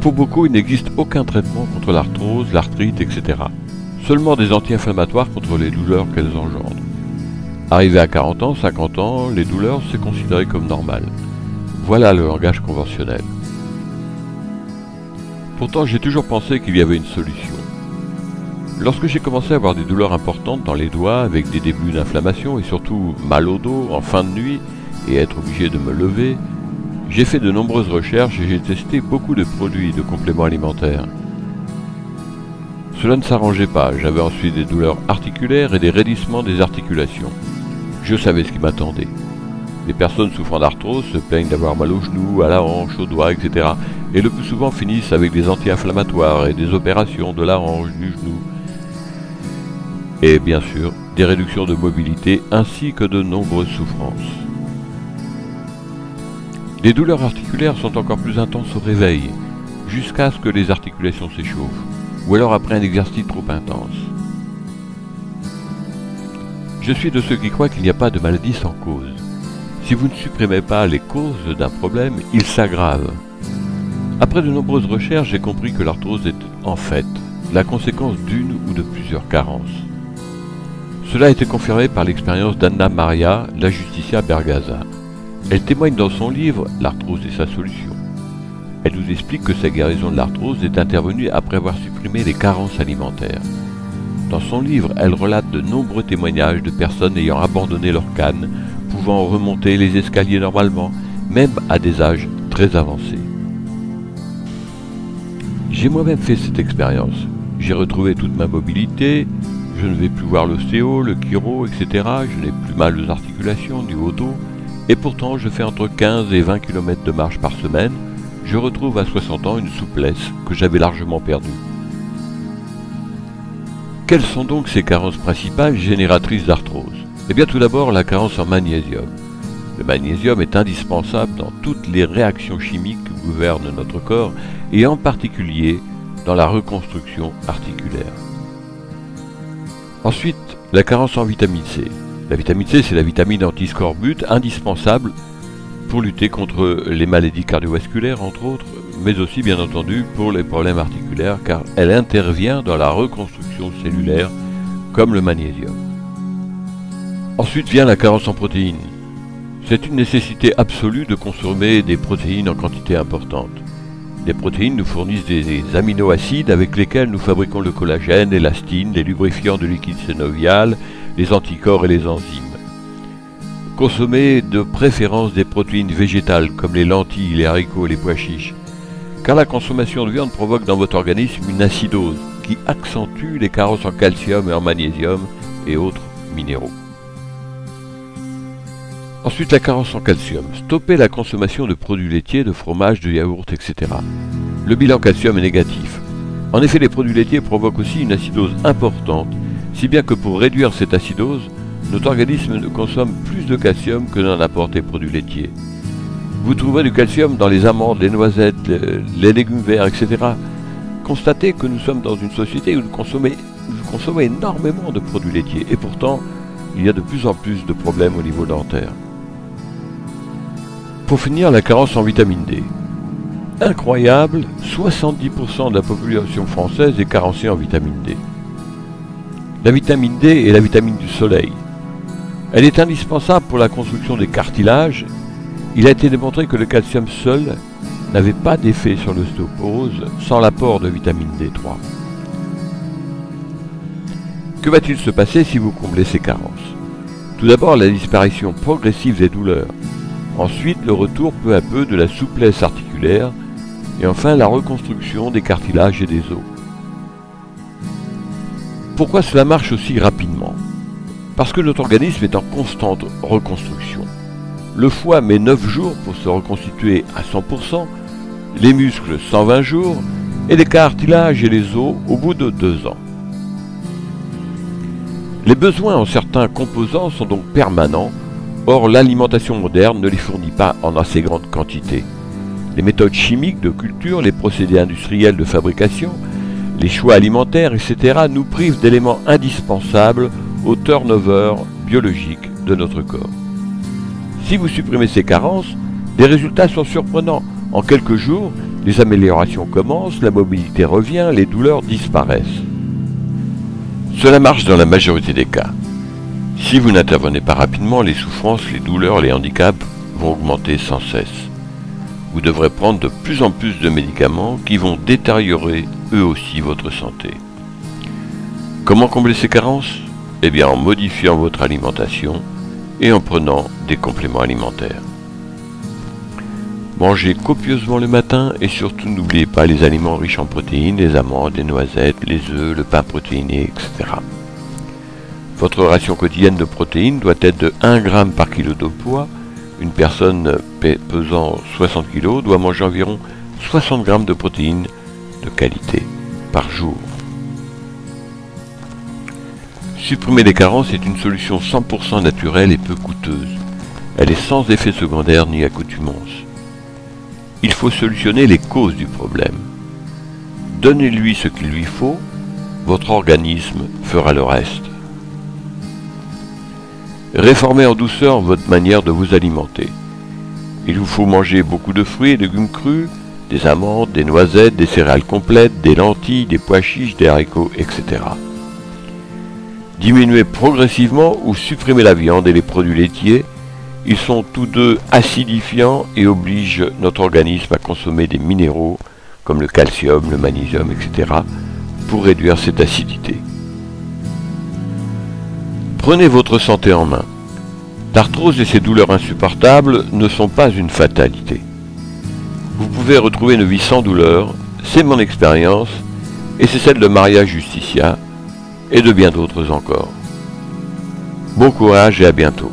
Pour beaucoup, il n'existe aucun traitement contre l'arthrose, l'arthrite, etc. Seulement des anti-inflammatoires contre les douleurs qu'elles engendrent. Arrivé à 40 ans, 50 ans, les douleurs, c'est considéré comme normal. Voilà le langage conventionnel. Pourtant, j'ai toujours pensé qu'il y avait une solution. Lorsque j'ai commencé à avoir des douleurs importantes dans les doigts, avec des débuts d'inflammation et surtout mal au dos en fin de nuit et être obligé de me lever, j'ai fait de nombreuses recherches et j'ai testé beaucoup de produits de compléments alimentaires. Cela ne s'arrangeait pas, j'avais ensuite des douleurs articulaires et des raidissements des articulations. Je savais ce qui m'attendait. Les personnes souffrant d'arthrose se plaignent d'avoir mal aux genoux, à la hanche, aux doigts, etc. Et le plus souvent finissent avec des anti-inflammatoires et des opérations de la hanche, du genou. Et bien sûr, des réductions de mobilité ainsi que de nombreuses souffrances. Les douleurs articulaires sont encore plus intenses au réveil, jusqu'à ce que les articulations s'échauffent, ou alors après un exercice trop intense. Je suis de ceux qui croient qu'il n'y a pas de maladie sans cause. Si vous ne supprimez pas les causes d'un problème, il s'aggrave. Après de nombreuses recherches, j'ai compris que l'arthrose est en fait la conséquence d'une ou de plusieurs carences. Cela a été confirmé par l'expérience d'Anna Maria, la Justicia Bergasa. Elle témoigne dans son livre « L'arthrose et sa solution ». Elle nous explique que sa guérison de l'arthrose est intervenue après avoir supprimé les carences alimentaires. Dans son livre, elle relate de nombreux témoignages de personnes ayant abandonné leur canne, pouvant remonter les escaliers normalement, même à des âges très avancés. J'ai moi-même fait cette expérience. J'ai retrouvé toute ma mobilité, je ne vais plus voir l'ostéo, le chiro, etc. Je n'ai plus mal aux articulations ni au dos. Et pourtant, je fais entre 15 et 20 km de marche par semaine. Je retrouve à 60 ans une souplesse que j'avais largement perdue. Quelles sont donc ces carences principales génératrices d'arthrose? Eh bien, tout d'abord, la carence en magnésium. Le magnésium est indispensable dans toutes les réactions chimiques qui gouvernent notre corps et en particulier dans la reconstruction articulaire. Ensuite, la carence en vitamine C. La vitamine C, c'est la vitamine anti-scorbut indispensable pour lutter contre les maladies cardiovasculaires, entre autres, mais aussi, bien entendu, pour les problèmes articulaires, car elle intervient dans la reconstruction cellulaire, comme le magnésium. Ensuite vient la carence en protéines. C'est une nécessité absolue de consommer des protéines en quantité importante. Les protéines nous fournissent des aminoacides avec lesquels nous fabriquons le collagène, l'élastine, les lubrifiants de liquide synovial, les anticorps et les enzymes. Consommez de préférence des protéines végétales comme les lentilles, les haricots et les pois chiches, car la consommation de viande provoque dans votre organisme une acidose qui accentue les carences en calcium et en magnésium et autres minéraux. Ensuite, la carence en calcium. Stoppez la consommation de produits laitiers, de fromage, de yaourt, etc. Le bilan calcium est négatif. En effet, les produits laitiers provoquent aussi une acidose importante, si bien que pour réduire cette acidose, notre organisme consomme plus de calcium que n'en apportent les produits laitiers. Vous trouverez du calcium dans les amandes, les noisettes, les légumes verts, etc. Constatez que nous sommes dans une société où nous consommons énormément de produits laitiers, et pourtant, il y a de plus en plus de problèmes au niveau dentaire. Pour finir, la carence en vitamine D. Incroyable, 70% de la population française est carencée en vitamine D. La vitamine D est la vitamine du soleil. Elle est indispensable pour la construction des cartilages. Il a été démontré que le calcium seul n'avait pas d'effet sur l'ostéoporose sans l'apport de vitamine D3. Que va-t-il se passer si vous comblez ces carences? Tout d'abord, la disparition progressive des douleurs. Ensuite, le retour peu à peu de la souplesse articulaire. Et enfin, la reconstruction des cartilages et des os. Pourquoi cela marche aussi rapidement? Parce que notre organisme est en constante reconstruction. Le foie met 9 jours pour se reconstituer à 100%, les muscles 120 jours, et les cartilages et les os au bout de 2 ans. Les besoins en certains composants sont donc permanents, or l'alimentation moderne ne les fournit pas en assez grande quantité. Les méthodes chimiques de culture, les procédés industriels de fabrication, les choix alimentaires, etc. nous privent d'éléments indispensables au turnover biologique de notre corps. Si vous supprimez ces carences, les résultats sont surprenants. En quelques jours, Les améliorations commencent, la mobilité revient, les douleurs disparaissent. Cela marche dans la majorité des cas. Si vous n'intervenez pas rapidement, les souffrances, les douleurs, les handicaps vont augmenter sans cesse. Vous devrez prendre de plus en plus de médicaments qui vont détériorer eux aussi votre santé. Comment combler ces carences? Eh bien en modifiant votre alimentation et en prenant des compléments alimentaires. Mangez copieusement le matin et surtout n'oubliez pas les aliments riches en protéines, les amandes, les noisettes, les œufs, le pain protéiné, etc. Votre ration quotidienne de protéines doit être de 1 g par kilo de poids. Une personne pesant 60 kg doit manger environ 60 g de protéines de qualité par jour. Supprimer les carences est une solution 100% naturelle et peu coûteuse. Elle est sans effet secondaire ni accoutumance. Il faut solutionner les causes du problème. Donnez-lui ce qu'il lui faut, votre organisme fera le reste. Réformez en douceur votre manière de vous alimenter. Il vous faut manger beaucoup de fruits et légumes crus, des amandes, des noisettes, des céréales complètes, des lentilles, des pois chiches, des haricots, etc. Diminuez progressivement ou supprimez la viande et les produits laitiers. Ils sont tous deux acidifiants et obligent notre organisme à consommer des minéraux comme le calcium, le magnésium, etc. pour réduire cette acidité. Prenez votre santé en main. L'arthrose et ses douleurs insupportables ne sont pas une fatalité. Vous pouvez retrouver une vie sans douleur, c'est mon expérience, et c'est celle de Maria Justicia, et de bien d'autres encore. Bon courage et à bientôt.